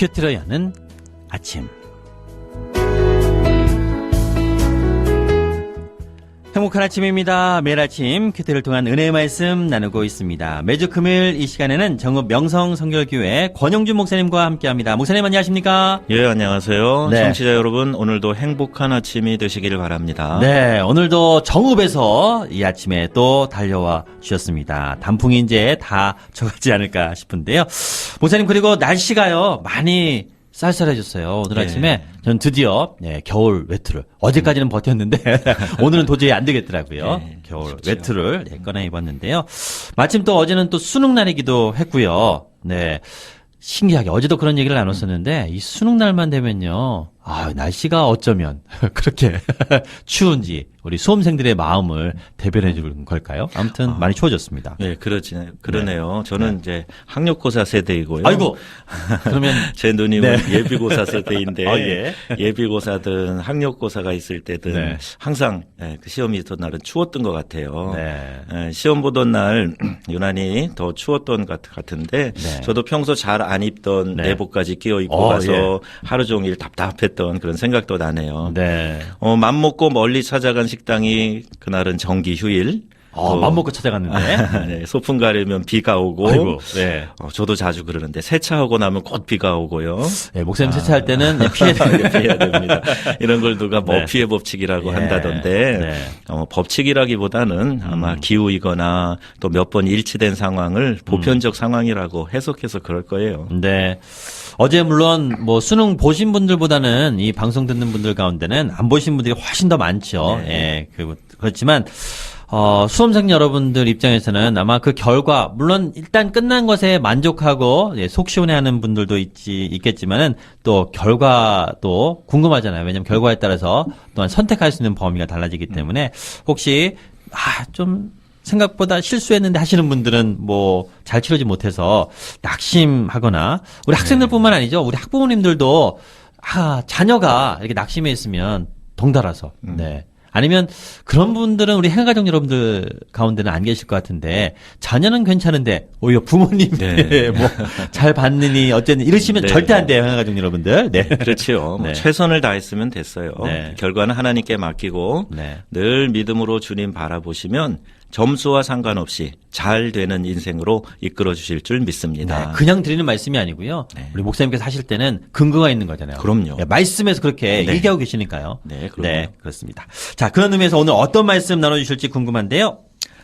곁들여야 하는 아침. 행복한 아침입니다. 매일 아침 큐티를 통한 은혜의 말씀 나누고 있습니다. 매주 금요일 이 시간에는 정읍 명성성결교회 권영준 목사님과 함께합니다. 목사님 안녕하십니까? 예, 안녕하세요. 네. 청취자 여러분, 오늘도 행복한 아침이 되시기를 바랍니다. 네, 오늘도 정읍에서 이 아침에 또 달려와 주셨습니다. 단풍이 이제 다 져가지 않을까 싶은데요. 목사님, 그리고 날씨가요 많이 쌀쌀해졌어요. 오늘 아침에 전 드디어 겨울 외투를, 어제까지는 버텼는데 오늘은 도저히 안 되겠더라고요. 겨울 쉽죠. 외투를 꺼내 입었는데요. 마침 또 어제는 또 수능 날이기도 했고요. 네, 신기하게 어제도 그런 얘기를 나눴었는데 이 수능 날만 되면요, 날씨가 어쩌면 그렇게 추운지 우리 수험생들의 마음을 대변해 주는 걸까요? 아무튼 많이 추워졌습니다. 네, 그러네요. 저는 이제 학력고사 세대이고요. 아이고, 그러면 제 누님은 예비고사 세대인데 예. 예비고사든 학력고사가 있을 때든 항상 그 시험이 있던 날은 추웠던 것 같아요. 네. 시험 보던 날 유난히 더 추웠던 것 같은데 저도 평소 잘 안 입던 내복까지 끼워 입고 가서 하루 종일 답답했던 그런 생각도 나네요. 네. 맘먹고 멀리 찾아간 식당이 그날은 정기 휴일. 맘먹고 찾아갔는데. 네, 소풍 가려면 비가 오고. 아이고, 네. 저도 자주 그러는데 세차하고 나면 곧 비가 오고요. 네, 목사님 세차할 때는 피해야 됩니다. 이런 걸 누가 머피의 법칙이라고 한다던데 법칙이라기보다는 아마 기후이거나 또 몇 번 일치된 상황을 보편적 상황이라고 해석해서 그럴 거예요. 네. 어제 물론 뭐 수능 보신 분들보다는 이 방송 듣는 분들 가운데는 안 보신 분들이 훨씬 더 많죠. 그렇지만 수험생 여러분들 입장에서는 아마 그 결과, 물론 일단 끝난 것에 만족하고 속 시원해하는 분들도 있겠지만은 또 결과도 궁금하잖아요. 왜냐하면 결과에 따라서 또한 선택할 수 있는 범위가 달라지기 때문에 혹시 좀 생각보다 실수했는데 하시는 분들은 뭐 잘 치르지 못해서 낙심하거나, 우리 학생들뿐만 아니죠. 우리 학부모님들도 자녀가 이렇게 낙심해 있으면 덩달아서 아니면 그런 분들은 우리 행가족 여러분들 가운데는 안 계실 것 같은데 자녀는 괜찮은데 오히려 부모님 뭐 잘 받느니 어쨌든 이러시면 절대 안 돼요, 행가족 여러분들. 그렇죠. 최선을 다했으면 됐어요. 결과는 하나님께 맡기고 늘 믿음으로 주님 바라보시면 점수와 상관없이 잘 되는 인생으로 이끌어 주실 줄 믿습니다. 그냥 드리는 말씀이 아니고요. 우리 목사님께서 하실 때는 근거가 있는 거잖아요. 그럼요. 말씀에서 그렇게 얘기하고 계시니까요. 그럼요. 그렇습니다. 자, 그런 의미에서 오늘 어떤 말씀 나눠주실지 궁금한데요.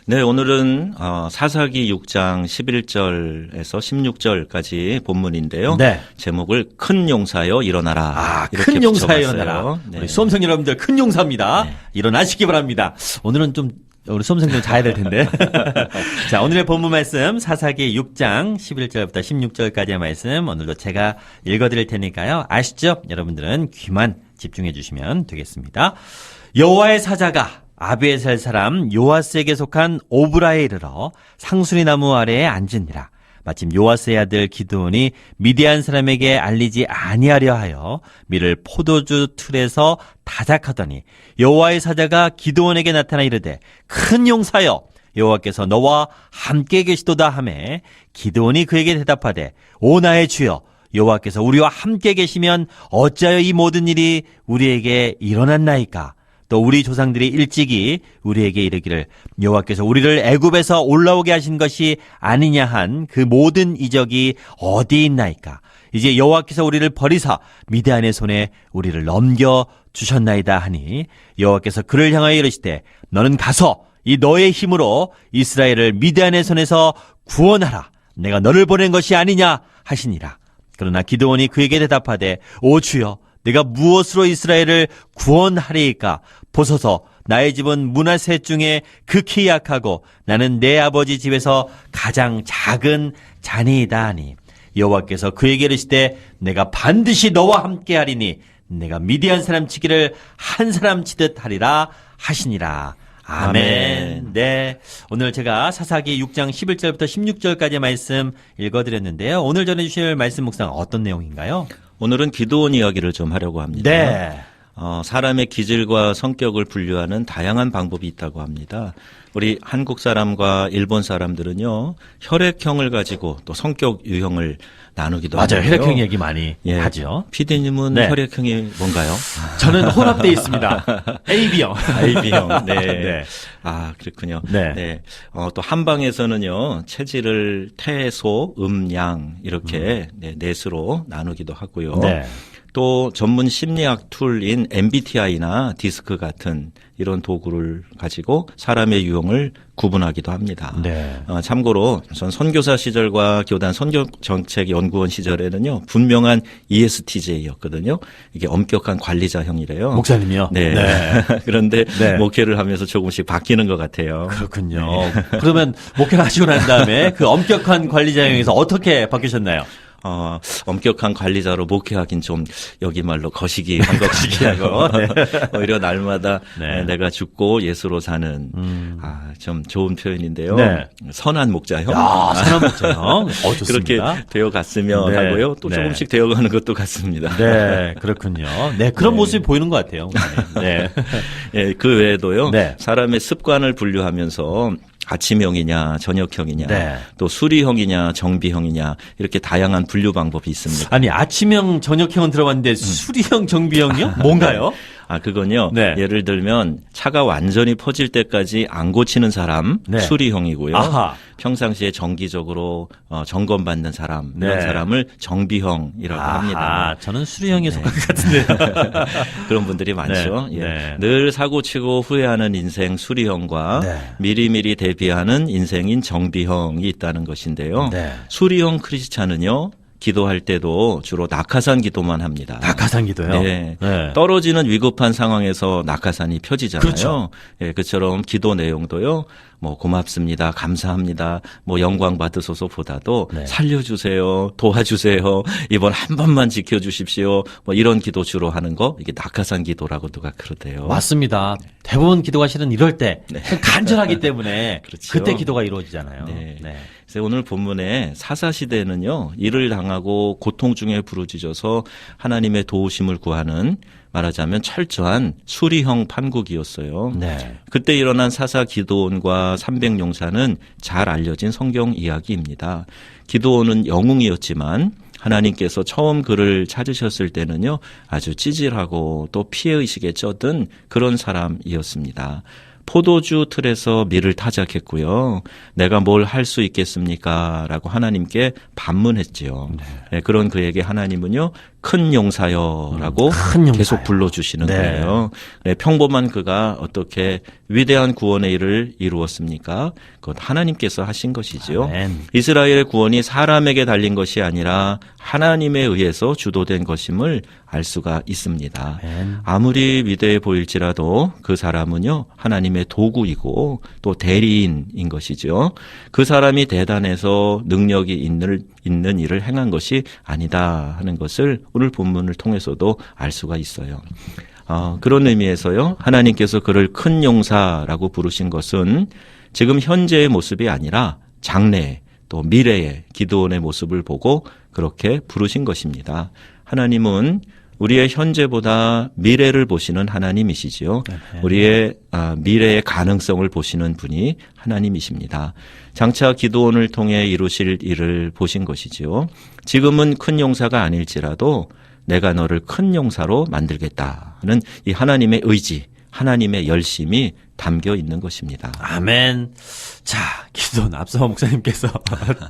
네, 오늘은 사사기 6장 11절에서 16절까지 본문인데요. 제목을 큰 용사여 일어나라. 큰 용사여 일어나라. 우리 수험생 여러분들 큰 용사입니다. 일어나시기 바랍니다. 오늘은 좀 우리 수험생들 자야 될 텐데. 자, 오늘의 본문 말씀 사사기 6장 11절부터 16절까지의 말씀 오늘도 제가 읽어드릴 테니까요. 아시죠? 여러분들은 귀만 집중해 주시면 되겠습니다. 여호와의 사자가 아비에셀 사람 요아스에게 속한 오브라에 이르러 상수리 나무 아래에 앉으니라. 마침 요아스의 아들 기드온이 미디안 사람에게 알리지 아니하려 하여 밀을 포도주 틀에서 다작하더니 여호와의 사자가 기드온에게 나타나 이르되 큰 용사여 여호와께서 너와 함께 계시도다 하매 기드온이 그에게 대답하되 오 나의 주여 여호와께서 우리와 함께 계시면 어찌하여 이 모든 일이 우리에게 일어났나이까. 또 우리 조상들이 일찍이 우리에게 이르기를 여호와께서 우리를 애굽에서 올라오게 하신 것이 아니냐 한 그 모든 이적이 어디 있나이까. 이제 여호와께서 우리를 버리사 미디안의 손에 우리를 넘겨 주셨나이다 하니 여호와께서 그를 향하여 이르시되 너는 가서 이 너의 힘으로 이스라엘을 미디안의 손에서 구원하라. 내가 너를 보낸 것이 아니냐 하시니라. 그러나 기드온이 그에게 대답하되 오 주여 내가 무엇으로 이스라엘을 구원하리이까. 보소서 나의 집은 문화 셋 중에 극히 약하고 나는 내 아버지 집에서 가장 작은 자니이다 하니 여호와께서 그에게 이르시되 내가 반드시 너와 함께하리니 내가 미디안 사람 치기를 한 사람 치듯 하리라 하시니라. 아멘. 네. 오늘 제가 사사기 6장 11절부터 16절까지의 말씀 읽어드렸는데요. 오늘 전해주실 말씀 묵상 어떤 내용인가요? 오늘은 기드온 이야기를 좀 하려고 합니다. 사람의 기질과 성격을 분류하는 다양한 방법이 있다고 합니다. 우리 한국 사람과 일본 사람들은요, 혈액형을 가지고 또 성격 유형을 나누기도 맞아요. 하는데요. 혈액형 얘기 많이 하죠. PD님은 네. 혈액형이 뭔가요? 저는 혼합돼 있습니다. AB형. AB형. 네. 네. 아, 그렇군요. 네. 네. 또 한방에서는요, 체질을 태, 소, 양 이렇게 넷으로 나누기도 하고요. 네. 또 전문 심리학 툴인 MBTI나 디스크 같은 이런 도구를 가지고 사람의 유형을 구분하기도 합니다. 네. 참고로 전 선교사 시절과 교단 선교정책연구원 시절에는요, 분명한 ESTJ였거든요. 이게 엄격한 관리자형이래요. 목사님이요? 네. 네. 그런데 네. 목회를 하면서 조금씩 바뀌는 것 같아요. 그렇군요. 그러면 목회를 하시고 난 다음에 그 엄격한 관리자형에서 어떻게 바뀌셨나요? 엄격한 관리자로 목회하긴 좀 여기 말로 거시기한 것 같기하고 네. 오히려 날마다 네. 내가 죽고 예수로 사는 좀 좋은 표현인데요. 네. 선한 목자형. 선한 목자형. 그렇게 좋습니다. 되어갔으면 네. 하고요. 또 네. 조금씩 되어가는 것도 같습니다. 네, 그렇군요. 네, 그런 모습이 보이는 것 같아요. 네. 예, 그 외에도요. 네. 사람의 습관을 분류하면서 아침형이냐 저녁형이냐 네. 또 수리형이냐 정비형이냐 이렇게 다양한 분류 방법이 있습니다. 아니, 아침형, 저녁형은 들어봤는데 수리형, 정비형이요? 뭔가요? 그건요. 네. 예를 들면 차가 완전히 퍼질 때까지 안 고치는 사람 네. 수리형이고요. 아하. 평상시에 정기적으로 점검받는 사람 이런 네. 사람을 정비형이라고 합니다. 저는 수리형에 속한 것 같은데요. 그런 분들이 많죠. 네. 예. 네. 늘 사고치고 후회하는 인생 수리형과 네. 미리미리 대비하는 인생인 정비형이 있다는 것인데요. 네. 수리형 크리스찬은요. 기도할 때도 주로 낙하산 기도만 합니다. 낙하산 기도요? 네. 네. 떨어지는 위급한 상황에서 낙하산이 펴지잖아요. 그렇죠. 예, 그처럼 기도 내용도요. 고맙습니다. 감사합니다. 영광 받으소서보다도 네. 살려주세요. 도와주세요. 이번 한 번만 지켜주십시오. 이런 기도 주로 하는 거 이게 낙하산 기도라고 누가 그러대요. 맞습니다. 대부분 기도가 실은 이럴 때 간절하기 때문에 그렇죠. 그때 기도가 이루어지잖아요. 네. 네. 그래서 오늘 본문에 사사시대는요. 이를 당하고 고통 중에 부르짖어서 하나님의 도우심을 구하는 말하자면 철저한 수리형 판국이었어요. 네. 그때 일어난 사사 기드온과 300용사는 잘 알려진 성경 이야기입니다. 기드온은 영웅이었지만 하나님께서 처음 그를 찾으셨을 때는요. 아주 찌질하고 또 피해의식에 쩌든 그런 사람이었습니다. 포도주 틀에서 밀을 타작했고요. 내가 뭘 할 수 있겠습니까? 라고 하나님께 반문했지요. 네, 그런 그에게 하나님은요. 큰 용사여라고 큰 용사요. 계속 불러주시는 네. 거예요. 네, 평범한 그가 어떻게 위대한 구원의 일을 이루었습니까? 그것 하나님께서 하신 것이지요. 아멘. 이스라엘의 구원이 사람에게 달린 것이 아니라 하나님에 의해서 주도된 것임을 알 수가 있습니다. 아멘. 아무리 위대해 보일지라도 그 사람은요. 하나님의 도구이고 또 대리인인 것이죠. 그 사람이 대단해서 능력이 있는 일을 행한 것이 아니다 하는 것을 오늘 본문을 통해서도 알 수가 있어요. 그런 의미에서요. 하나님께서 그를 큰 용사라고 부르신 것은 지금 현재의 모습이 아니라 장래 또 미래의 기드온의 모습을 보고 그렇게 부르신 것입니다. 하나님은 우리의 현재보다 미래를 보시는 하나님이시지요. 우리의 미래의 가능성을 보시는 분이 하나님이십니다. 장차 기드온을 통해 이루실 일을 보신 것이지요. 지금은 큰 용사가 아닐지라도 내가 너를 큰 용사로 만들겠다는 이 하나님의 의지, 하나님의 열심이 담겨 있는 것입니다. 아멘. 자, 기도원 앞서 목사님께서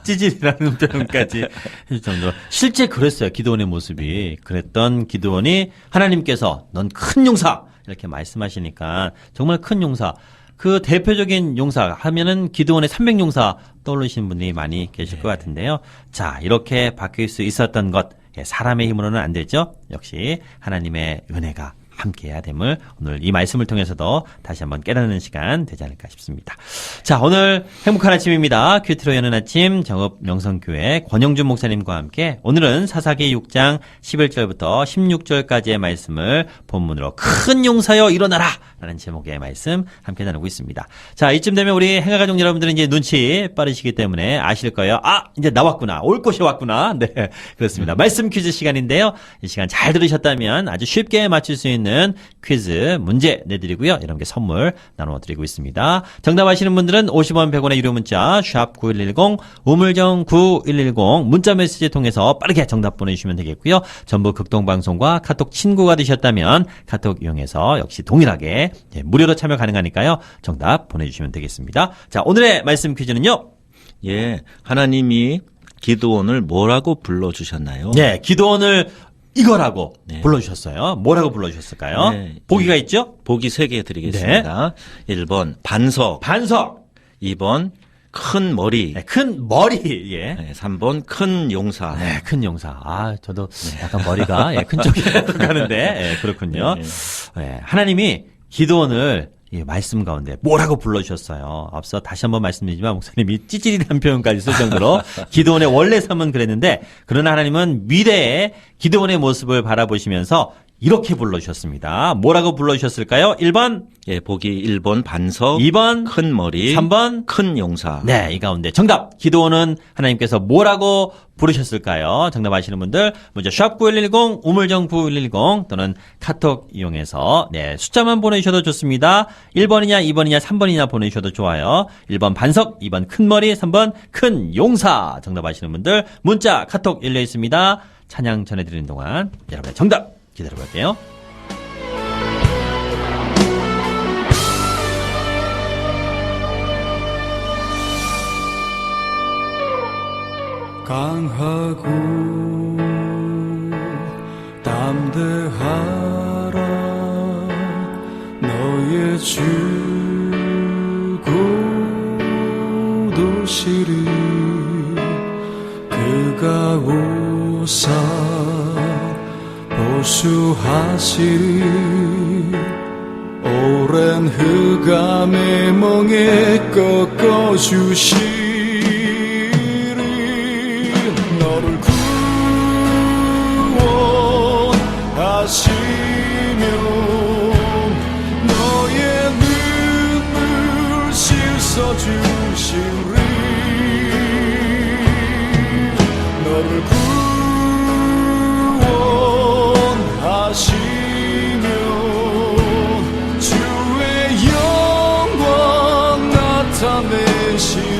찌질이라는 표현까지 해줄 정도로 실제 그랬어요. 기도원의 모습이. 그랬던 기도원이 하나님께서 넌 큰 용사 이렇게 말씀하시니까 정말 큰 용사. 그 대표적인 용사 하면은 기드온의 300용사 떠올리시는 분들이 많이 계실 것 같은데요. 자, 이렇게 바뀔 수 있었던 것 사람의 힘으로는 안 되죠. 역시 하나님의 은혜가 함께해야 됨을 오늘 이 말씀을 통해서도 다시 한번 깨닫는 시간 되지 않을까 싶습니다. 자, 오늘 행복한 아침입니다. 큐티로 여는 아침 정읍 명성교회 권영준 목사님과 함께 오늘은 사사기 6장 11절부터 16절까지의 말씀을 본문으로 큰 용사여 일어나라 라는 제목의 말씀 함께 나누고 있습니다. 자, 이쯤 되면 우리 행가가족 여러분들은 이제 눈치 빠르시기 때문에 아실 거예요. 이제 나왔구나. 올 곳이 왔구나. 네, 그렇습니다. 말씀 퀴즈 시간인데요. 이 시간 잘 들으셨다면 아주 쉽게 맞출 수 있는 재미있는 퀴즈 문제 내드리고요. 여러분께 선물 나눠드리고 있습니다. 정답 아시는 분들은 50원 100원의 유료 문자 샵 9110 우물정 9110 문자 메시지 통해서 빠르게 정답 보내주시면 되겠고요. 전부 극동방송과 카톡 친구가 되셨다면 카톡 이용해서 역시 동일하게 무료로 참여 가능하니까요. 정답 보내주시면 되겠습니다. 자, 오늘의 말씀 퀴즈는요. 예, 하나님이 기드온을 뭐라고 불러주셨나요? 네, 기도원을 이거라고 네. 불러주셨어요. 뭐라고 불러주셨을까요? 네. 보기가 있죠? 보기 3개 드리겠습니다. 1번 반석, 반석, 2번 큰 머리, 네, 큰 머리, 예. 네, 3번 큰 용사. 네, 큰 용사. 아, 저도 약간 머리가 큰 쪽에 가는데, 그렇군요. 네. 네, 하나님이 기도원을 말씀 가운데 뭐라고 불러주셨어요. 앞서 다시 한번 말씀드리지만 목사님이 찌질이라는 표현까지 쓸 정도로 기도원의 원래 삶은 그랬는데 그러나 하나님은 미래의 기도원의 모습을 바라보시면서 이렇게 불러주셨습니다. 뭐라고 불러주셨을까요? 1번, 예, 보기 1번 반석, 2번, 큰 머리, 3번, 큰 용사. 네, 이 가운데 정답. 기도원은 하나님께서 뭐라고 부르셨을까요? 정답 아시는 분들 먼저 샵 9110 우물정 9110 또는 카톡 이용해서 숫자만 보내주셔도 좋습니다. 1번이냐 2번이냐 3번이냐 보내주셔도 좋아요. 1번 반석, 2번 큰 머리, 3번 큰 용사. 정답 아시는 분들 문자 카톡 열려 있습니다. 찬양 전해드리는 동안 여러분의 정답 기다려볼게요. 강하고 담대하라 너의 주 고도시리 그가 오사 보수하시리 오랜 흑암의 멍에 꺾어주시리 너를 구원하시며 너의 눈물 씻어주시리 너를 구원하시며 주의 영광 나타내시리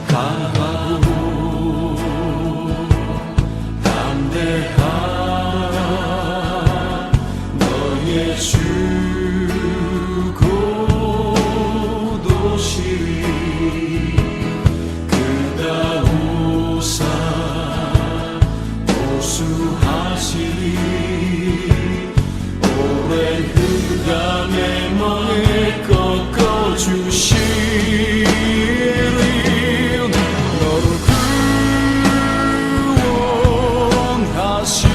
강하고 담대하라 너의 주 고도시리 그가 오사 보수하시리 오랜 흑암의 멍에 꺾어주시리 너를 구원하시며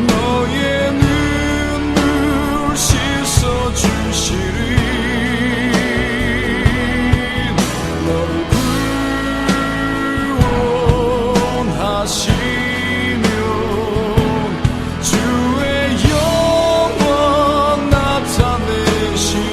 너의 눈물 씻어주시리 너를 구원하시며 주의 영광 나타내시리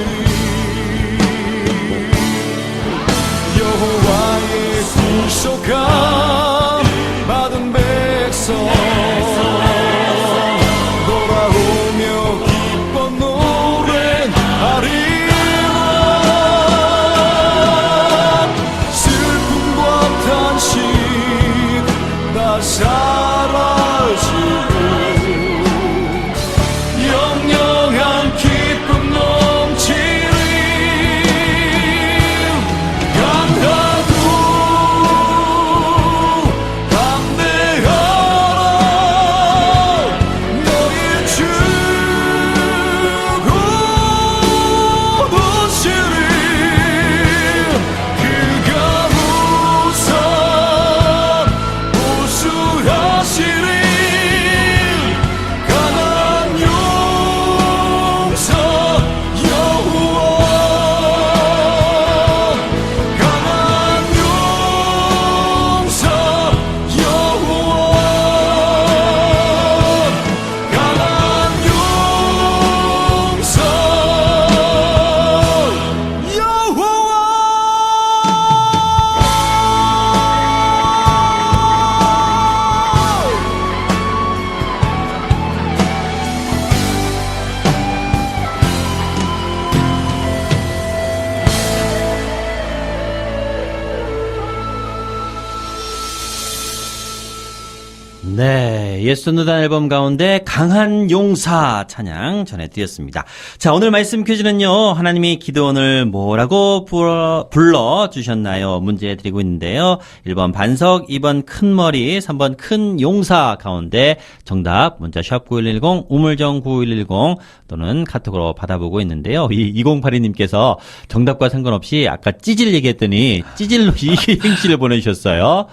네, 예수노단 앨범 가운데 강한 용사 찬양 전해드렸습니다. 자, 오늘 말씀 퀴즈는요, 하나님이 기도원을 뭐라고 불러주셨나요? 문제 드리고 있는데요. 1번 반석, 2번 큰 머리, 3번 큰 용사 가운데 정답 문자 샵 9110, 우물정 9110 또는 카톡으로 받아보고 있는데요. 이 2082님께서 정답과 상관없이 아까 찌질 얘기했더니 찌질로 이 행시를 보내주셨어요.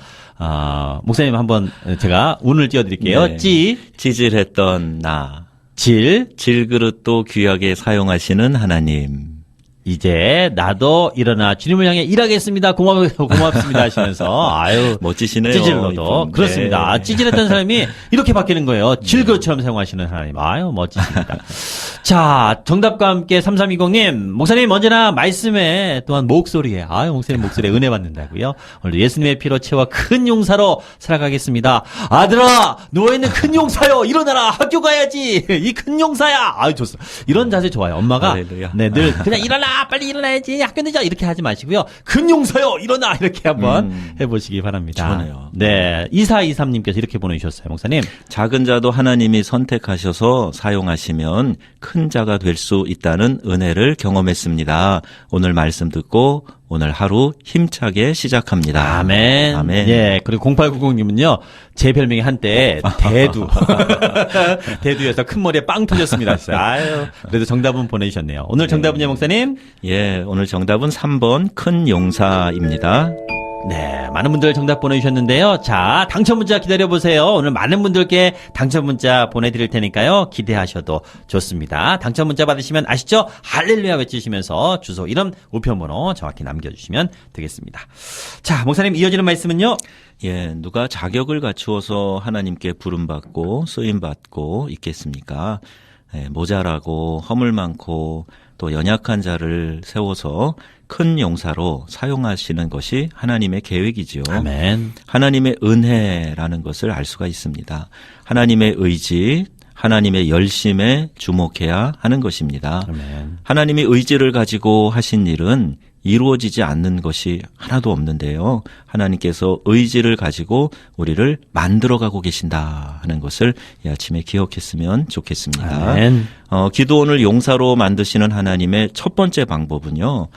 목사님 한번 제가 운을 띄워드릴게요. 네. 찌질했던 나. 질그릇도 귀하게 사용하시는 하나님. 이제 나도 일어나 주님을 향해 일하겠습니다. 고맙습니다 하시면서 아유 멋지시네요. 찌질로도 이분. 그렇습니다. 네. 찌질했던 사람이 이렇게 바뀌는 거예요. 질그릇처럼 사용하시는 하나님. 아유 멋지십니다. 자, 정답과 함께 3320님, 목사님 언제나 말씀에 또한 목소리에, 아유 목사님 목소리에 은혜 받는다고요. 오늘 예수님의 피로 채워 큰 용사로 살아가겠습니다. 아들아, 누워있는 큰 용사요, 일어나라, 학교 가야지. 이 큰 용사야. 아유 좋습니다. 이런 자세 좋아요. 엄마가 할렐루야. 네, 늘 그냥 일어나, 빨리 일어나야지, 학교 늦어 이렇게 하지 마시고요. 큰 용사요, 일어나 이렇게 한번 해보시기 바랍니다. 좋네요. 네, 2423님께서 이렇게 보내주셨어요, 목사님. 작은 자도 하나님이 선택하셔서 사용하시면 큰 자가 될 수 있다는 은혜를 경험했습니다. 오늘 말씀 듣고 오늘 하루 힘차게 시작합니다. 아멘. 아멘. 예, 그리고 0890님은요, 제 별명이 한때 대두. 대두에서 큰 머리에 빵 터졌습니다. 했어요. 아유, 그래도 정답은 보내주셨네요. 오늘 정답은요, 목사님? 예, 오늘 정답은 3번 큰 용사입니다. 네, 많은 분들 정답 보내주셨는데요. 자, 당첨 문자 기다려보세요. 오늘 많은 분들께 당첨 문자 보내드릴 테니까요. 기대하셔도 좋습니다. 당첨 문자 받으시면 아시죠? 할렐루야 외치시면서 주소, 이름, 우편번호 정확히 남겨주시면 되겠습니다. 자, 목사님 이어지는 말씀은요? 예, 누가 자격을 갖추어서 하나님께 부름받고 쓰임받고 있겠습니까? 예, 모자라고 허물 많고 또 연약한 자를 세워서 큰 용사로 사용하시는 것이 하나님의 계획이지요. 아멘. 하나님의 은혜라는 것을 알 수가 있습니다. 하나님의 의지, 하나님의 열심에 주목해야 하는 것입니다. 아멘. 하나님이 의지를 가지고 하신 일은 이루어지지 않는 것이 하나도 없는데요. 하나님께서 의지를 가지고 우리를 만들어가고 계신다 하는 것을 이 아침에 기억했으면 좋겠습니다. 아멘. 기도원을 용사로 만드시는 하나님의 첫 번째 방법은요,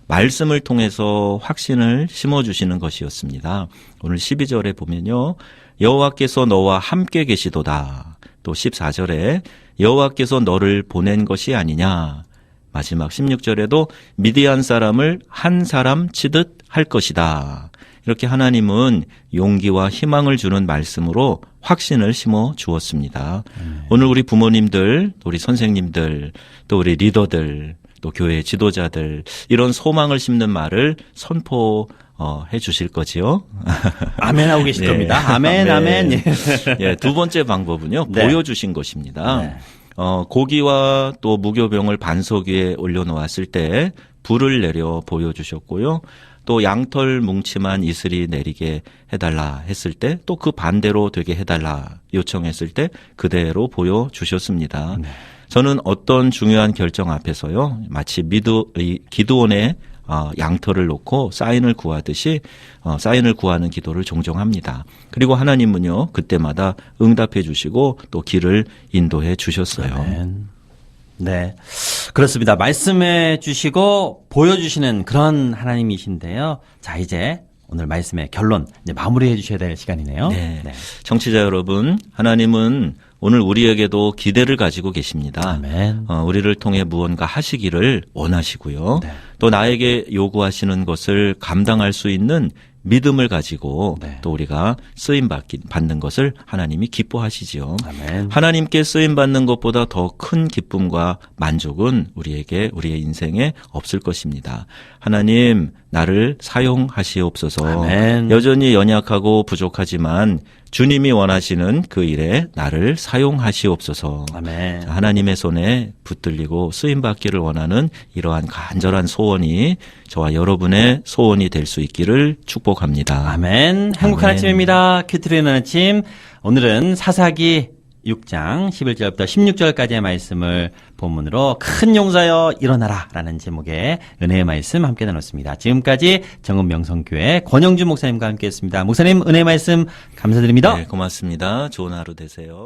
말씀을 통해서 확신을 심어주시는 것이었습니다. 오늘 12절에 보면요, 여호와께서 너와 함께 계시도다. 또 14절에 여호와께서 너를 보낸 것이 아니냐. 마지막 16절에도 미디안 사람을 한 사람 치듯 할 것이다. 이렇게 하나님은 용기와 희망을 주는 말씀으로 확신을 심어 주었습니다. 오늘 우리 부모님들, 우리 선생님들, 또 우리 리더들, 또 교회 지도자들, 이런 소망을 심는 말을 선포해 주실 거지요. 아멘 하고 계실 네. 겁니다. 아멘, 아멘. 예. 예, 두 번째 방법은요, 네. 보여주신 것입니다. 네. 고기와 또 무교병을 반석 위에 올려놓았을 때 불을 내려 보여주셨고요. 또 양털 뭉치만 이슬이 내리게 해달라 했을 때 또 그 반대로 되게 해달라 요청했을 때 그대로 보여주셨습니다. 네. 저는 어떤 중요한 결정 앞에서요, 마치 기도원에 양털을 놓고 사인을 구하듯이 사인을 구하는 기도를 종종 합니다. 그리고 하나님은요, 그때마다 응답해 주시고 또 길을 인도해 주셨어요. 아멘. 네, 그렇습니다. 말씀해 주시고 보여주시는 그런 하나님이신데요. 자, 이제 오늘 말씀의 결론, 이제 마무리해 주셔야 될 시간이네요. 네. 청취자 여러분, 하나님은 오늘 우리에게도 기대를 가지고 계십니다. 아멘. 우리를 통해 무언가 하시기를 원하시고요. 네. 또 나에게 요구하시는 것을 감당할 수 있는 믿음을 가지고 네. 또 우리가 쓰임 받는 것을 하나님이 기뻐하시지요. 아멘. 하나님께 쓰임 받는 것보다 더 큰 기쁨과 만족은 우리에게, 우리의 인생에 없을 것입니다. 하나님, 나를 사용하시옵소서. 아멘. 여전히 연약하고 부족하지만 주님이 원하시는 그 일에 나를 사용하시옵소서. 아멘. 하나님의 손에 붙들리고 쓰임받기를 원하는 이러한 간절한 소원이 저와 여러분의 소원이 될 수 있기를 축복합니다. 아멘. 행복한 아멘. 아침입니다. 큐트리는 아침. 오늘은 사사기 6장 11절부터 16절까지의 말씀을 본문으로 큰 용사여 일어나라 라는 제목의 은혜의 말씀 함께 나눴습니다. 지금까지 정읍명성교회 권영주 목사님과 함께했습니다. 목사님 은혜의 말씀 감사드립니다. 네, 고맙습니다. 좋은 하루 되세요.